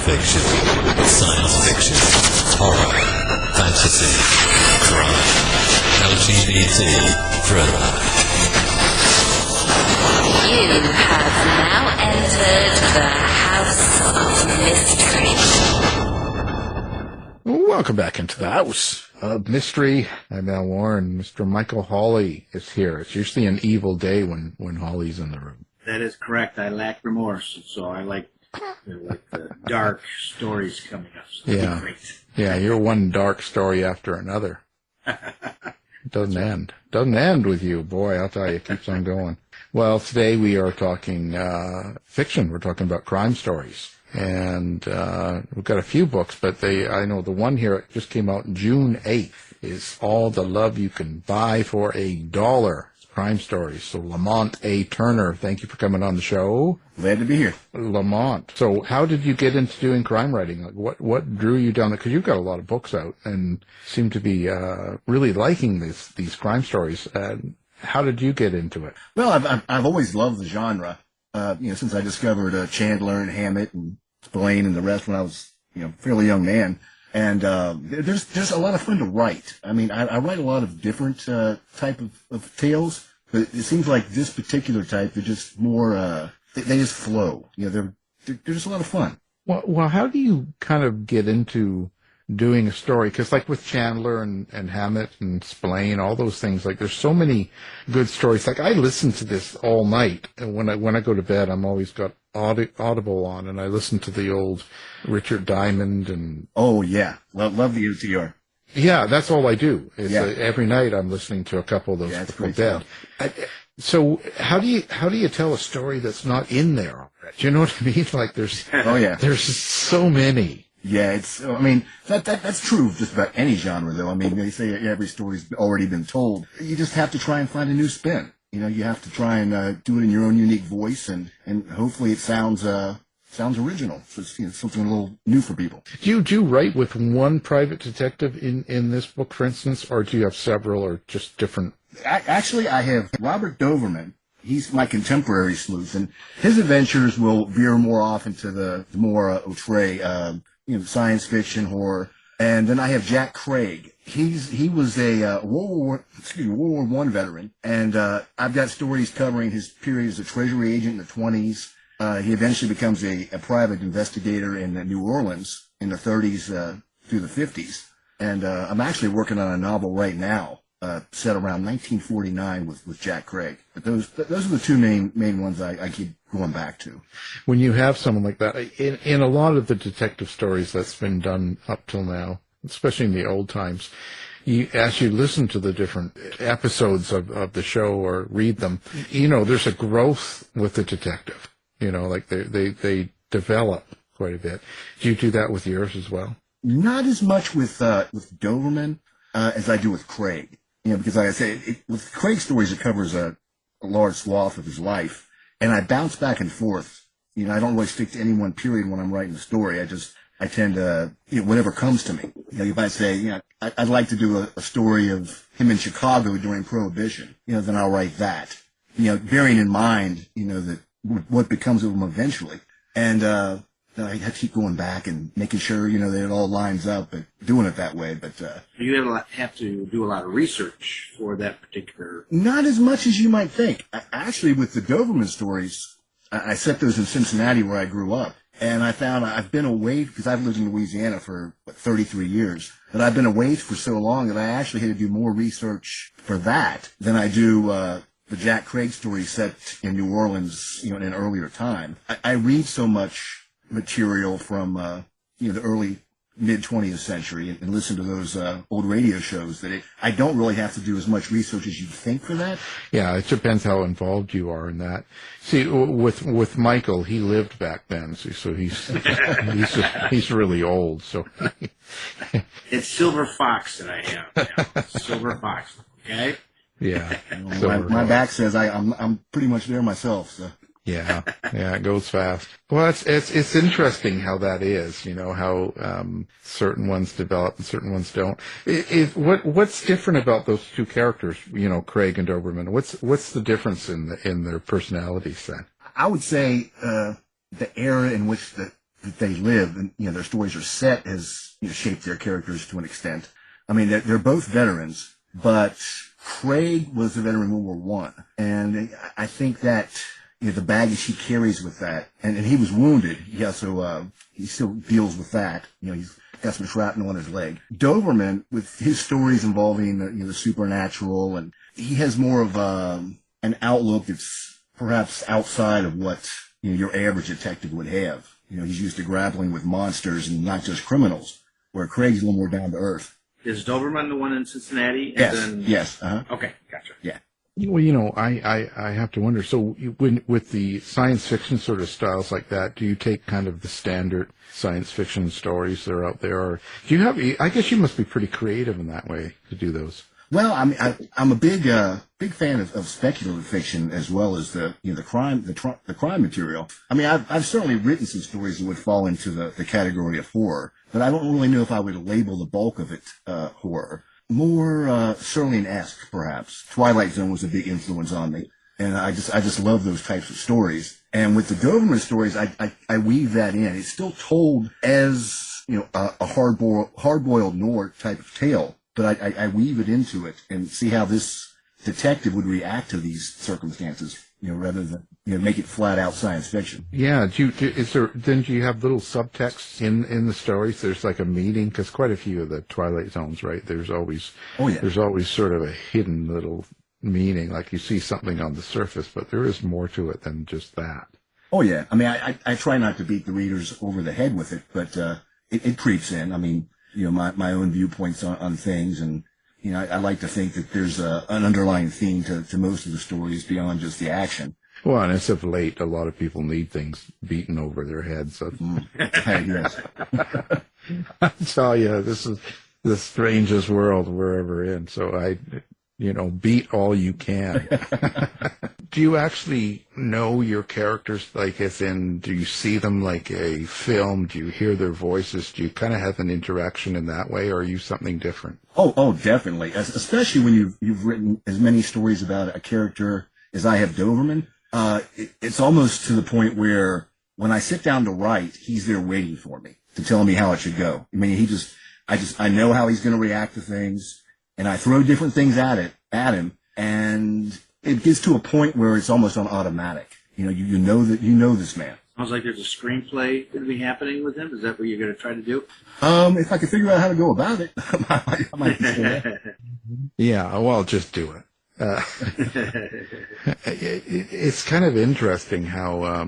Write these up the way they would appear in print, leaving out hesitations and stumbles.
fiction, science fiction, horror, fantasy, crime, LGBT, thriller. You have now entered the House of Mystery. Welcome back into the House of Mystery. I'm Al Warren. Mr. Michael Hawley is here. It's usually an evil day when Hawley's in the room. That is correct. I lack remorse, so I like the dark stories coming up. So Yeah. Great. Yeah, you're one dark story after another. It doesn't end. Doesn't end with you. Boy, I'll tell you, it keeps on going. Well, today we are talking fiction. We're talking about crime stories. And we've got a few books, but I know the one here just came out June 8th is All the Love You Can Buy for $1. It's crime stories. So Lamont A. Turner, thank you for coming on the show. Glad to be here. Lamont. So how did you get into doing crime writing? Like what drew you down? Because you've got a lot of books out and seem to be really liking these crime stories. How did you get into it? Well, I've always loved the genre. Since I discovered Chandler and Hammett and Spillane and the rest when I was, fairly young man. And there's a lot of fun to write. I mean, I write a lot of different type of tales, but it seems like this particular type, they're just more, they just flow. They're just a lot of fun. Well, how do you kind of get into doing a story? Because like with Chandler and Hammett and Spillane, all those things, like there's so many good stories. Like I listen to this all night, and when I go to bed, I'm always got Audible on, and I listen to the old Richard Diamond and. Oh yeah, love the OTR. Yeah, that's all I do. Every night I'm listening to a couple of those before bed. So how do you tell a story that's not in there already? Do you know what I mean? Like there's there's so many. Yeah, that's true of just about any genre, though. I mean, they say every story's already been told. You just have to try and find a new spin. You have to try and do it in your own unique voice, and hopefully it sounds original. So it's something a little new for people. Do you write with one private detective in this book, for instance, or do you have several, or just different? Actually, I have Robert Doverman. He's my contemporary sleuth, and his adventures will veer more off into the more outre, science fiction, horror. And then I have Jack Craig. He was a World War I veteran, and I've got stories covering his period as a Treasury agent in the 20s. He eventually becomes a private investigator in New Orleans in the 30s through the 50s. And I'm actually working on a novel right now set around 1949 with Jack Craig. But those are the two main ones I keep going back to. When you have someone like that, in a lot of the detective stories that's been done up till now, especially in the old times, as you listen to the different episodes of the show or read them, there's a growth with the detective. Like they develop quite a bit. Do you do that with yours as well? Not as much with Doverman as I do with Craig. Because like I say, with Craig's stories, it covers a large swath of his life. And I bounce back and forth. I don't really stick to any one period when I'm writing the story. I tend to, whatever comes to me. If I say, I'd like to do a story of him in Chicago during Prohibition, then I'll write that. Bearing in mind, that what becomes of him eventually. And, I have to keep going back and making sure, that it all lines up and doing it that way. But, you have to do a lot of research for that particular. Not as much as you might think. Actually, with the Doberman stories, I set those in Cincinnati where I grew up. And I found I've been away, because I've lived in Louisiana for 33 years, that I've been away for so long that I actually had to do more research for that than I do, the Jack Craig story set in New Orleans, in an earlier time. I read so much material from, the early mid-20th century and listen to those old radio shows that I don't really have to do as much research as you'd think for that. Yeah, it depends how involved you are in that. See, with Michael, he lived back then, so he's really old. So It's Silver Fox that I am now. Silver Fox, okay? Yeah. My back says I'm pretty much there myself. So. Yeah, it goes fast. Well, it's interesting how that is, how certain ones develop and certain ones don't. What's different about those two characters, Craig and Doberman? What's the difference in their personalities then? I would say the era in which the that they live and, their stories are set has, shaped their characters to an extent. I mean, they're both veterans, but Craig was a veteran in World War One, and I think that, the baggage he carries with that, and he was wounded. Yeah, so, he still deals with that. He's got some shrapnel on his leg. Doberman, with his stories involving, the supernatural, and he has more of, an outlook that's perhaps outside of what, your average detective would have. He's used to grappling with monsters and not just criminals, where Craig's a little more down to earth. Is Doberman the one in Cincinnati? Yes. Uh-huh. Okay, gotcha. Yeah. Well, I have to wonder. So, with the science fiction sort of styles like that, do you take kind of the standard science fiction stories that are out there, or do you have? I guess you must be pretty creative in that way to do those. Well, I'm a big fan of speculative fiction as well as the crime material. I mean, I've certainly written some stories that would fall into the category of horror, but I don't really know if I would label the bulk of it horror. More Serling-esque, perhaps. Twilight Zone was a big influence on me, and I just love those types of stories. And with the Doberman stories, I weave that in. It's still told as a hard-boiled noir type of tale, but I weave it into it and see how this detective would react to these circumstances, rather than make it flat out science fiction. Yeah. Do you have little subtexts in the stories? There's like a meaning, because quite a few of the Twilight Zones, right? There's always sort of a hidden little meaning, like you see something on the surface, but there is more to it than just that. Oh yeah. I mean, I try not to beat the readers over the head with it, but it creeps in. I mean, my own viewpoints on things, and I like to think that there's an underlying theme to most of the stories beyond just the action. Well, and as of late, a lot of people need things beaten over their heads. So. Yes. I tell you, this is the strangest world we're ever in. So beat all you can. Do you actually know your characters, like as in, do you see them like a film? Do you hear their voices? Do you kind of have an interaction in that way, or are you something different? Oh, definitely. Especially when you've written as many stories about a character as I have Doberman. It's almost to the point where when I sit down to write, he's there waiting for me to tell me how it should go. I mean, I know how he's going to react to things, and I throw different things at him, and it gets to a point where it's almost on automatic. You know this man. Sounds like there's a screenplay going to be happening with him. Is that what you're going to try to do? If I could figure out how to go about it, I might consider that. Yeah, well, just do it. It's kind of interesting how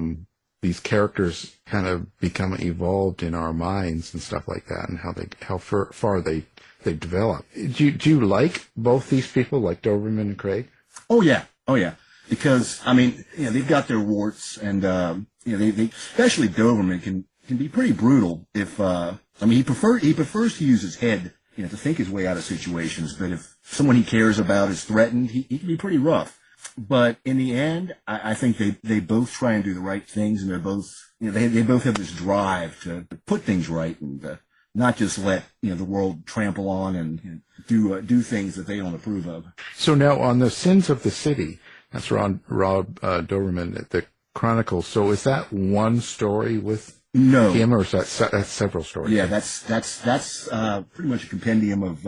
these characters kind of become evolved in our minds and stuff like that, and how far they develop. Do you like both these people, like Doberman and Craig? Oh yeah. Because I mean, they've got their warts, and they especially Doberman can be pretty brutal. If he prefers to use his head, to think his way out of situations. But if someone he cares about is threatened, he can be pretty rough. But in the end, I think they both try and do the right things, and they're both they both have this drive to put things right and not just let the world trample on and do things that they don't approve of. So now on the Sins of the City, that's Rob Doberman at the Chronicles. So is that one story with him, or is that's several stories? Yeah, that's pretty much a compendium of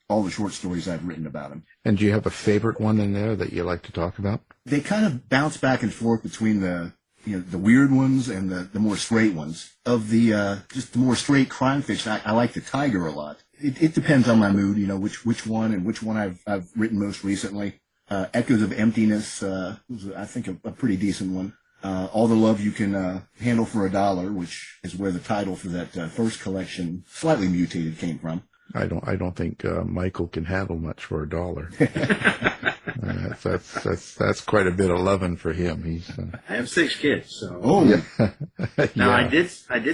all the short stories I've written about him. And do you have a favorite one in there that you like to talk about? They kind of bounce back and forth between the weird ones and the more straight ones. Of the just the more straight crime fiction, I like the Tiger a lot. It depends on my mood, which one and which one I've written most recently. Echoes of Emptiness was, I think, a pretty decent one. All the Love You Can Handle for $1, which is where the title for that first collection, slightly mutated, came from. I don't think Michael can handle much for $1. That's quite a bit of loving for him. I have 6 kids, so. Oh, yeah. Now I did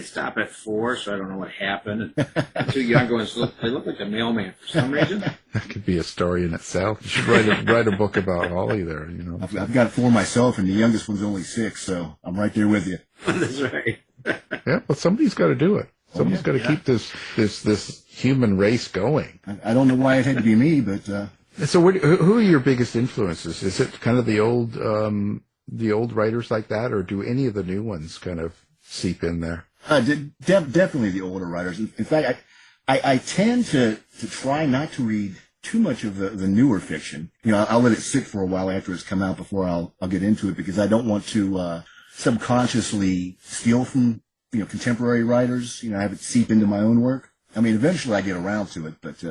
stop at 4, so I don't know what happened. And the 2 younger ones they look like a mailman for some reason. That could be a story in itself. You should write a book about Holly there. I've got 4 myself, and the youngest one's only 6, so I'm right there with you. That's right. Yeah, but somebody's got to do it. Somebody's got to keep this human race going. I don't know why it had to be me, but. So, who are your biggest influences? Is it kind of the old writers like that, or do any of the new ones kind of seep in there? Definitely the older writers. In fact, I tend to try not to read too much of the newer fiction. I'll let it sit for a while after it's come out before I'll get into it, because I don't want to subconsciously steal from contemporary writers. Have it seep into my own work. I mean, eventually I get around to it, but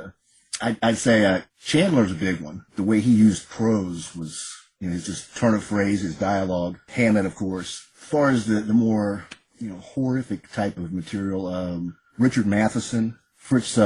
I'd say Chandler's a big one. The way he used prose was, his just turn of phrase, his dialogue. Hammett, of course. As far as the more horrific type of material, Richard Matheson, Fritz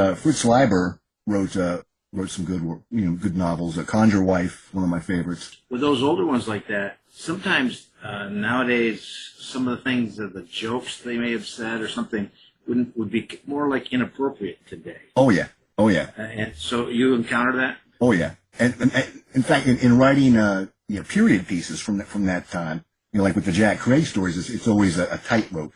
Leiber wrote some good novels. Conjure Wife, one of my favorites. With those older ones like that, sometimes nowadays some of the things, the jokes they may have said or something would be more like inappropriate today. Oh yeah. And so you encounter that? Oh yeah. And in fact, in writing period pieces from that time, like with the Jack Craig stories, it's always a tightrope.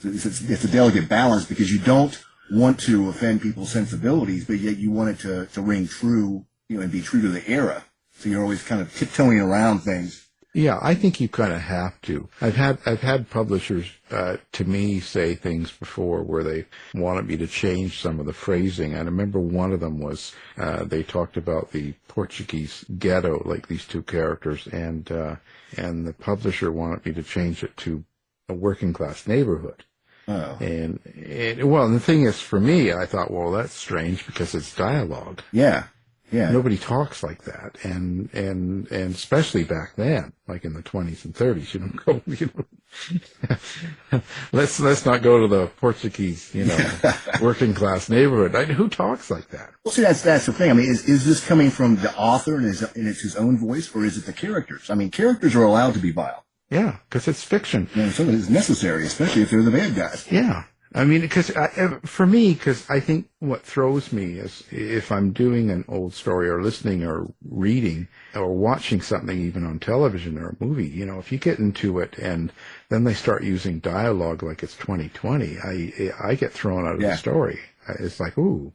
It's a delicate balance, because you don't want to offend people's sensibilities, but yet you want it to ring true, and be true to the era. So you're always kind of tiptoeing around things. Yeah, I think you kind of have to. I've had publishers to me say things before where they wanted me to change some of the phrasing. I remember one of them was they talked about the Portuguese ghetto, like these two characters, and the publisher wanted me to change it to a working class neighborhood. Oh. And the thing is, for me, I thought, well, that's strange because it's dialogue. Yeah. Yeah. Nobody talks like that, and especially back then, like in the 20s and 30s, let's not go to the Portuguese, working class neighborhood. Who talks like that? Well, see, that's the thing. I mean, is this coming from the author and it's his own voice, or is it the characters? I mean, characters are allowed to be vile. Yeah, because it's fiction. Some of it is necessary, especially if they're the bad guys. Yeah. I mean, because I think what throws me is if I'm doing an old story or listening or reading or watching something even on television or a movie, if you get into it and then they start using dialogue like it's 2020, I get thrown out of the story. It's like, ooh,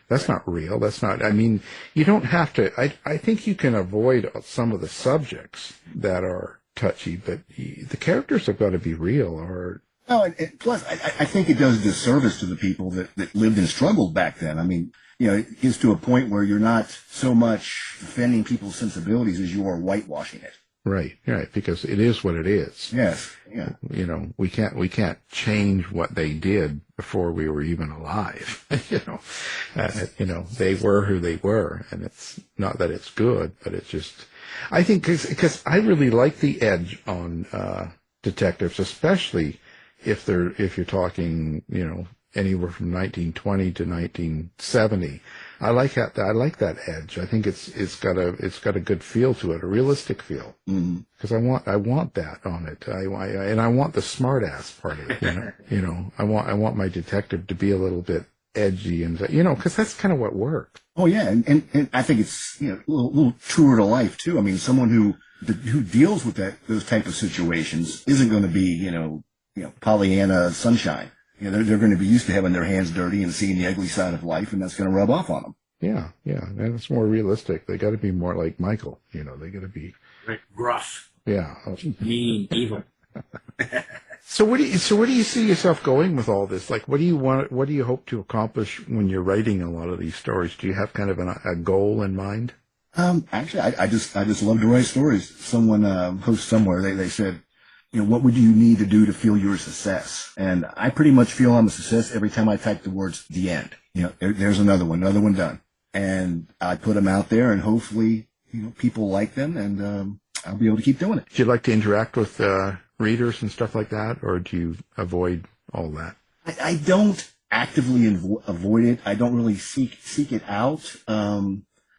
that's not real. That's not, I mean, you don't have to, I think you can avoid some of the subjects that are touchy, but the characters have got to be real or... No, and plus, I think it does a disservice to the people that lived and struggled back then. I mean, it gets to a point where you're not so much offending people's sensibilities as you are whitewashing it. Right, because it is what it is. Yes, yeah. We can't change what they did before we were even alive. They were who they were, and it's not that it's good, but it's just, I think, because I really like the edge on detectives, especially if you're talking, anywhere from 1920 to 1970. I like that edge. I think it's got a good feel to it, a realistic feel. Because I want that on it. I want the smart ass part of it. I want my detective to be a little bit edgy and because that's kind of what works. Oh yeah, and I think it's a little truer to life too. I mean, someone who deals with those type of situations isn't going to be Pollyanna sunshine. They're going to be used to having their hands dirty and seeing the ugly side of life, and that's going to rub off on them. Yeah, and it's more realistic. They got to be more like Michael. They got to be gruff. Yeah, mean, evil. So where do you see yourself going with all this? Like, what do you hope to accomplish when you're writing a lot of these stories? Do you have kind of a goal in mind? Actually, I just love to write stories. Someone post somewhere they said, what would you need to do to feel you're a success? And I pretty much feel I'm a success every time I type the words "the end." There's another one done, and I put them out there, and hopefully, people like them, and I'll be able to keep doing it. Do you like to interact with readers and stuff like that, or do you avoid all that? I don't actively avoid it. I don't really seek it out.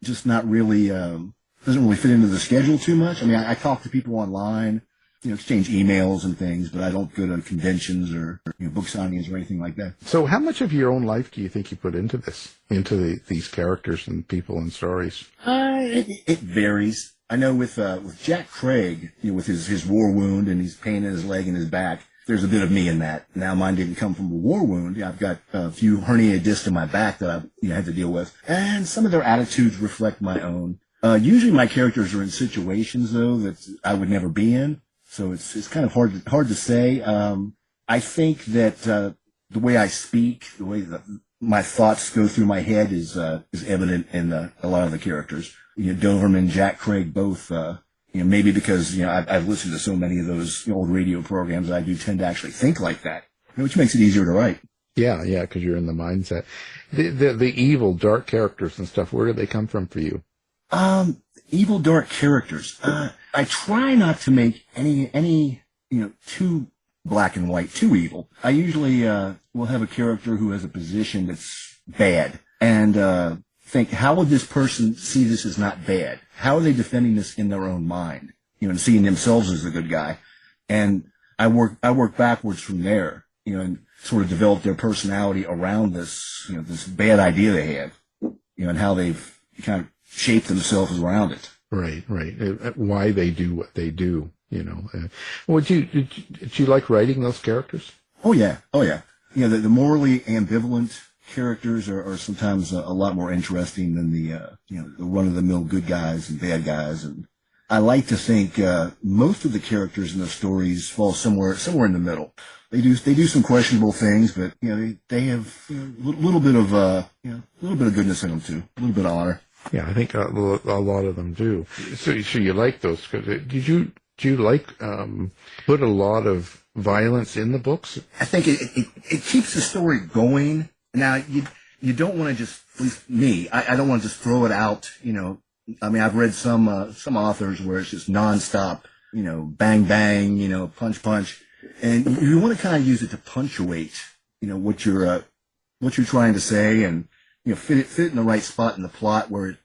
Just not really. Doesn't really fit into the schedule too much. I mean, I talk to people online. Exchange emails and things, but I don't go to conventions or book signings or anything like that. So how much of your own life do you think you put into this, these characters and people and stories? It varies. I know with Jack Craig, with his war wound and his pain in his leg and his back, there's a bit of me in that. Now mine didn't come from a war wound. I've got a few herniated discs in my back that I had to deal with, and some of their attitudes reflect my own. Usually my characters are in situations though that I would never be in. So it's kind of hard to say. I think that the way I speak, the way that my thoughts go through my head is evident in a lot of the characters. Doverman, Jack Craig, both. Maybe because I've listened to so many of those old radio programs, I do tend to actually think like that, which makes it easier to write. Yeah, because you're in the mindset. The evil, dark characters and stuff. Where do they come from for you? Evil, dark characters. I try not to make any too black and white, too evil. I usually will have a character who has a position that's bad, and think, how would this person see this as not bad? How are they defending this in their own mind? And seeing themselves as the good guy. And I work backwards from there, and sort of develop their personality around this, this bad idea they have, and how they've kind of shaped themselves around it. Right. Why they do what they do, Did you like writing those characters? Oh yeah. The morally ambivalent characters are sometimes a lot more interesting than the run-of-the-mill good guys and bad guys. And I like to think most of the characters in the stories fall somewhere in the middle. They do some questionable things, but they have a little bit of goodness in them too, a little bit of honor. Yeah, I think a lot of them do. So you like those? Do you like put a lot of violence in the books? I think it keeps the story going. Now you don't want to just, at least me, I don't want to just throw it out. I've read some authors where it's just nonstop, bang bang, punch punch. And you want to kind of use it to punctuate, what you're trying to say, and fit it in the right spot in the plot where it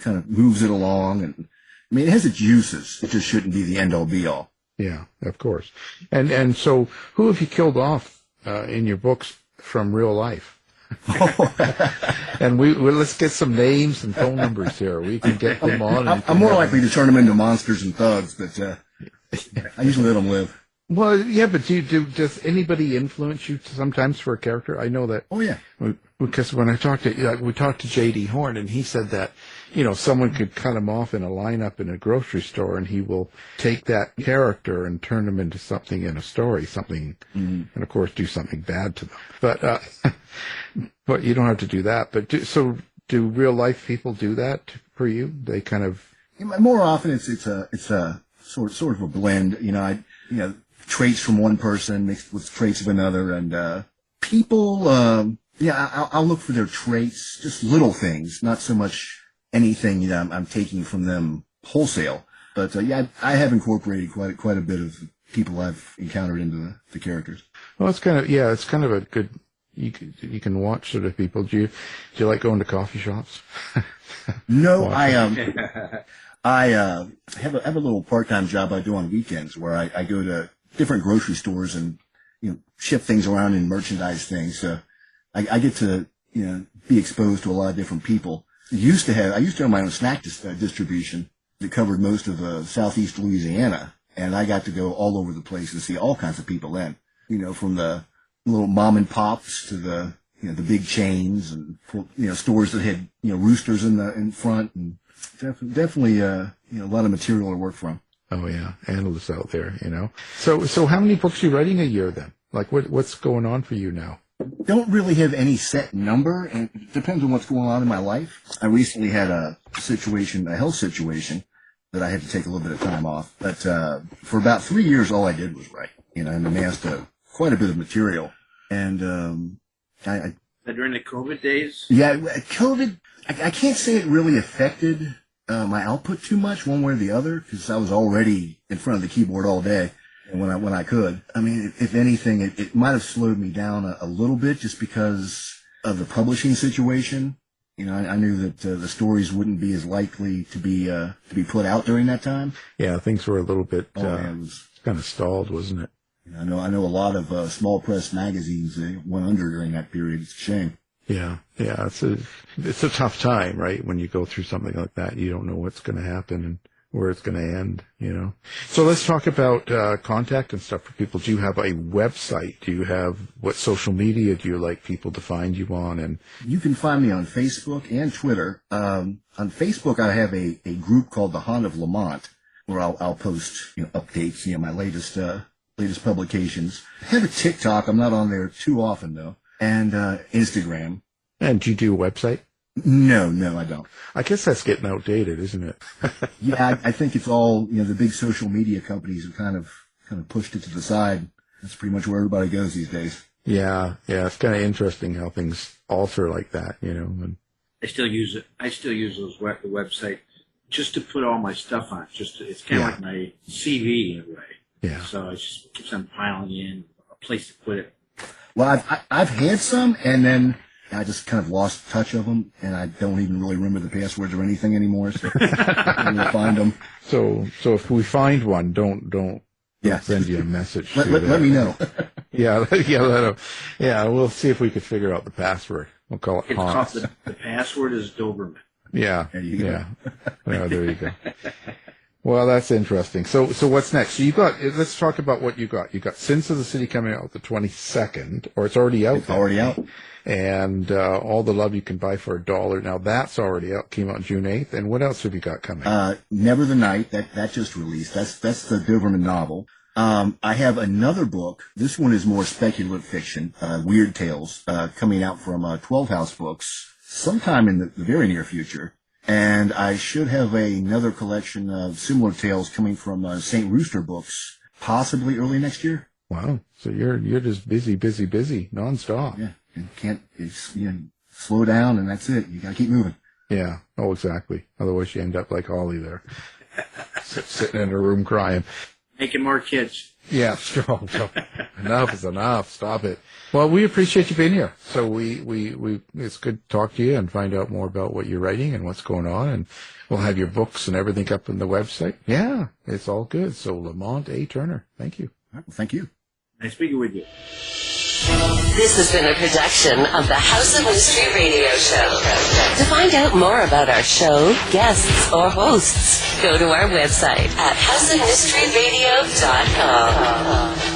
kind of moves it along. And it has its uses. It just shouldn't be the end all be all. Yeah, of course. And so, who have you killed off in your books from real life? And we let's get some names and phone numbers here. We can get them on. I'm more likely to turn them into monsters and thugs, but I usually let them live. Well, yeah, but does anybody influence you sometimes for a character? I know that. Oh yeah. Because when we talked to J.D. Horn, and he said that someone could cut him off in a lineup in a grocery store, and he will take that character and turn him into something in a story, and of course do something bad to them. But but you don't have to do that. But do real life people do that for you? They kind of more often it's a sort of a blend. Traits from one person mixed with traits of another, and people. I'll look for their traits, just little things, not so much anything I'm taking from them wholesale. But I have incorporated quite a bit of people I've encountered into the characters. Well, it's kind of a good. You can watch sort of people. Do you like going to coffee shops? No, I have a little part-time job I do on weekends where I go to different grocery stores and ship things around and merchandise things. So I get to be exposed to a lot of different people. I used to have my own snack distribution that covered most of southeast Louisiana, and I got to go all over the place and see all kinds of people then. From the little mom and pops to the the big chains and stores that had roosters in front, and definitely a lot of material to work from. Oh yeah, analysts out there, So how many books are you writing a year then? Like what's going on for you now? Don't really have any set number, and it depends on what's going on in my life. I recently had a health situation, that I had to take a little bit of time off. But for about 3 years, all I did was write. And amassed quite a bit of material. And during the COVID days? Yeah, COVID, I can't say it really affected my output too much, one way or the other, because I was already in front of the keyboard all day. When I could. I mean, if anything, it might have slowed me down a little bit just because of the publishing situation. I knew that the stories wouldn't be as likely to be put out during that time. Yeah, things were a little bit it was kind of stalled, wasn't it? I know a lot of small press magazines went under during that period. It's a shame. Yeah, it's a tough time, right? When you go through something like that, you don't know what's going to happen and where it's going to end, So let's talk about contact and stuff for people. Do you have a website? Do you have what social media do you like people to find you on? And you can find me on Facebook and Twitter. On Facebook, I have a group called the Haunt of Lamont, where I'll post updates, my latest latest publications. I have a TikTok. I'm not on there too often, though. And Instagram. And do you do a website? No, I don't. I guess that's getting outdated, isn't it? Yeah, I think it's all, the big social media companies have kind of pushed it to the side. That's pretty much where everybody goes these days. Yeah, it's kind of interesting how things alter like that, And I still use it. I still use the website just to put all my stuff on. It's kind of like my CV in a way. Yeah. So it just keeps on piling in a place to put it. Well, I've had some, and then I just kind of lost touch of them, and I don't even really remember the passwords or anything anymore. So I'm gonna find them. So if we find one, don't send you a message. Let me know. Yeah, let him. Yeah, we'll see if we could figure out the password. We'll call it Hans. The password is Doberman. Yeah. There you go. Yeah. Oh, there you go. Well, that's interesting. So what's next? So let's talk about what you got. You got Sins of the City coming out the 22nd, or it's already out. It's already out. And All the Love You Can Buy for $1. Now that's already out. Came out June 8th. And what else have you got coming? Never the Night. That just released. That's the Doberman novel. I have another book. This one is more speculative fiction, Weird Tales, coming out from 12 House Books sometime in the very near future. And I should have another collection of similar tales coming from St. Rooster Books, possibly early next year. Wow. So you're just busy, nonstop. Yeah. And slow down, and that's it. You got to keep moving. Yeah. Oh, exactly. Otherwise you end up like Ollie there, sitting in a room crying. Making more kids. Yeah, strong. Enough is enough. Stop it. Well, we appreciate you being here. So we it's good to talk to you and find out more about what you're writing and what's going on. And we'll have your books and everything up on the website. Yeah, it's all good. So Lamont A. Turner, thank you. All right, well, thank you. Nice speaking with you. This has been a production of the House of Mystery Radio Show. To find out more about our show, guests, or hosts, go to our website at houseofmysteryradio.com.